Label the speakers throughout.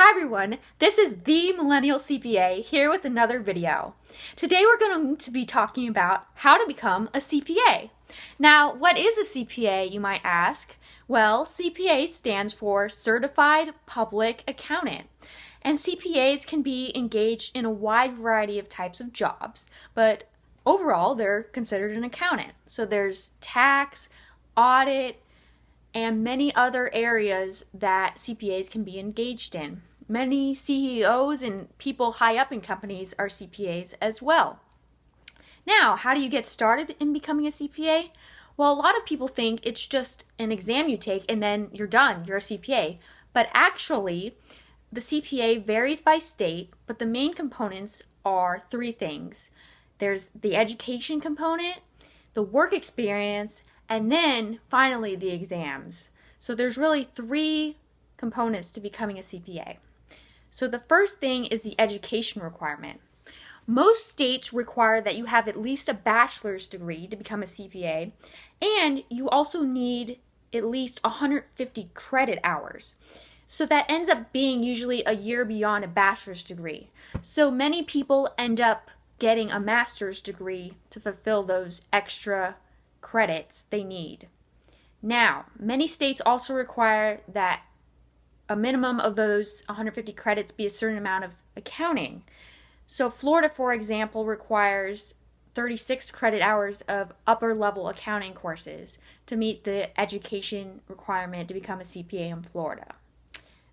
Speaker 1: Hi everyone, this is the Millennial CPA here with another video. Today we're going to be talking about how to become a CPA. Now, what is a CPA, you might ask? Well, CPA stands for Certified Public Accountant. And CPAs can be engaged in a wide variety of types of jobs, but overall they're considered an accountant. So there's tax, audit, and many other areas that CPAs can be engaged in. Many CEOs and people high up in companies are CPAs as well. Now, how do you get started in becoming a CPA? Well, a lot of people think it's just an exam you take and then you're done, you're a CPA. But actually, the CPA varies by state, but the main components are three things. There's the education component, the work experience, and then finally the exams. So there's really three components to becoming a CPA. So the first thing is the education requirement. Most states require that you have at least a bachelor's degree to become a CPA, and you also need at least 150 credit hours. So that ends up being usually a year beyond a bachelor's degree. So many people end up getting a master's degree to fulfill those extra credits they need. Now, many states also require that a minimum of those 150 credits be a certain amount of accounting. So Florida, for example, requires 36 credit hours of upper level accounting courses to meet the education requirement to become a CPA in Florida.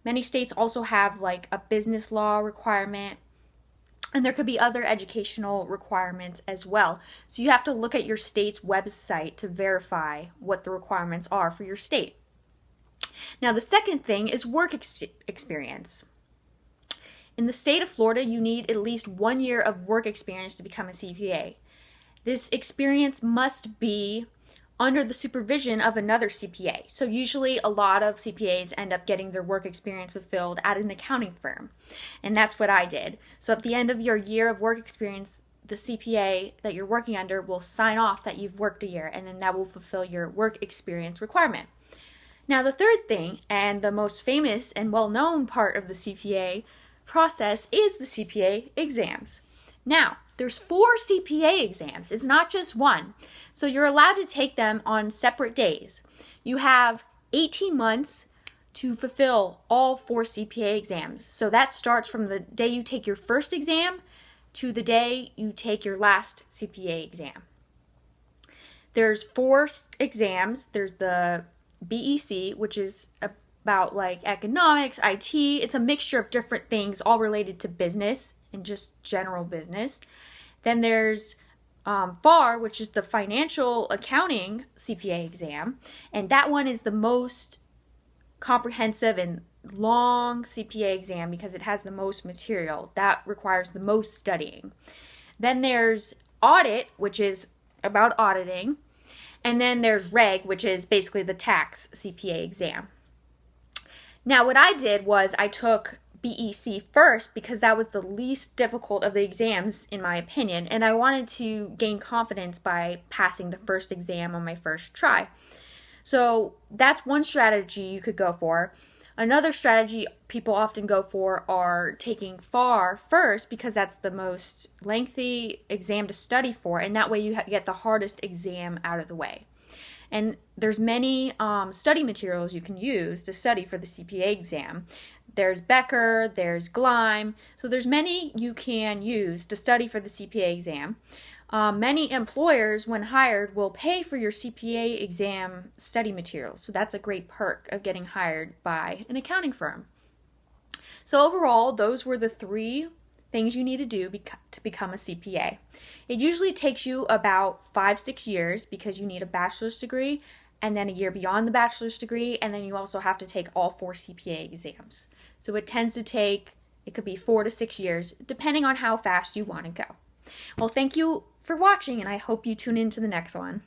Speaker 1: Many states also have like a business law requirement, and there could be other educational requirements as well. So you have to look at your state's website to verify what the requirements are for your state. Now, the second thing is work experience. In the state of Florida, you need at least 1 year of work experience to become a CPA. This experience must be under the supervision of another CPA. So usually a lot of CPAs end up getting their work experience fulfilled at an accounting firm. And that's what I did. So at the end of your year of work experience, the CPA that you're working under will sign off that you've worked a year, and then that will fulfill your work experience requirement. Now, the third thing, and the most famous and well-known part of the CPA process, is the CPA exams. Now, there's 4 CPA exams. It's not just one. So you're allowed to take them on separate days. You have 18 months to fulfill all 4 CPA exams. So that starts from the day you take your first exam to the day you take your last CPA exam. There's 4 exams. There's the BEC, which is about like economics, IT. It's a mixture of different things all related to business and just general business. Then there's FAR, which is the financial accounting CPA exam, and that one is the most comprehensive and long CPA exam because it has the most material. That requires the most studying. Then there's audit, which is about auditing, and then there's reg, which is basically the tax CPA exam. Now, what I did was I took BEC first because that was the least difficult of the exams in my opinion, and I wanted to gain confidence by passing the first exam on my first try. So that's one strategy you could go for. Another strategy people often go for are taking FAR first because that's the most lengthy exam to study for, and that way you get the hardest exam out of the way. And there's many study materials you can use to study for the CPA exam. There's Becker, there's Gleim, so there's many you can use to study for the CPA exam. Many employers, when hired, will pay for your CPA exam study materials, so that's a great perk of getting hired by an accounting firm. So overall, those were the 3 things you need to do to become a CPA. It usually takes you about 5-6 years because you need a bachelor's degree and then a year beyond the bachelor's degree, and then you also have to take all 4 CPA exams. So it tends to take, it could be 4 to 6 years, depending on how fast you want to go. Well, thank you for watching, and I hope you tune in to the next one.